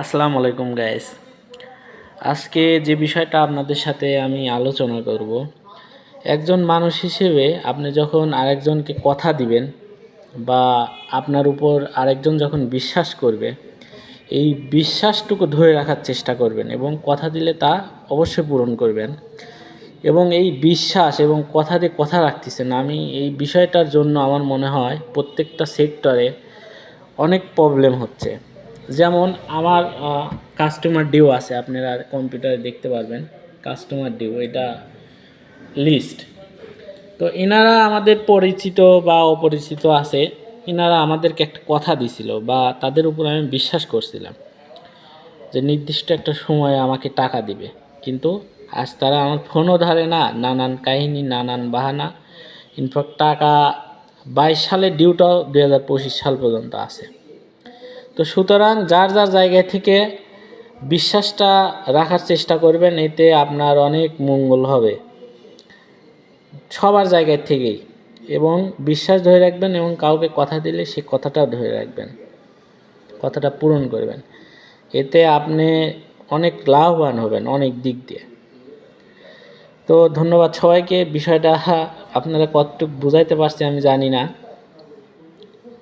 আসসালামু আলাইকুম গাইস। আজকে যে বিষয়টা আপনাদের সাথে আমি আলোচনা করব, একজন মানুষ হিসেবে আপনি যখন আরেকজনকে কথা দিবেন বা আপনার উপর আরেকজন যখন বিশ্বাস করবে, এই বিশ্বাসটুকু ধরে রাখার চেষ্টা করবেন এবং কথা দিলে তা অবশ্যই পূরণ করবেন। এবং এই বিশ্বাস এবং কথা দিয়ে কথা রাখতেছেন, আমি এই বিষয়টার জন্য আমার মনে হয় প্রত্যেকটা সেক্টরে অনেক প্রবলেম হচ্ছে। যেমন আমার কাস্টমার ডিউ আছে, আপনারা কম্পিউটারে দেখতে পারবেন কাস্টমার ডিউ, এটা লিস্ট। তো এনারা আমাদের পরিচিত বা অপরিচিত আছে, এনারা আমাদেরকে একটা কথা দিছিল বা তাদের উপর আমি বিশ্বাস করছিলাম যে নির্দিষ্ট একটা সময়ে আমাকে টাকা দিবে, কিন্তু আজ তারা আমার ফোনও ধরে না, নানান কাহিনী, নানান বাহানা। ইনফ্যাক্ট টাকা 22 সালের ডিউটাও 2025 সাল পর্যন্ত আছে। তো সুতরাং যার যার জায়গা থেকে বিশ্বাসটা রাখার চেষ্টা করবেন, এতে আপনার অনেক মঙ্গল হবে সবার জায়গা থেকেই। এবং বিশ্বাস ধরে রাখবেন এবং কাউকে কথা দিলে সে কথাটাও ধরে রাখবেন, কথাটা পূরণ করবেন। এতে আপনি অনেক লাভবান হবেন অনেক দিক দিয়ে। তো ধন্যবাদ সবাইকে। বিষয়টা আপনারা কতটুকু বুঝাইতে পারছি আমি জানি না।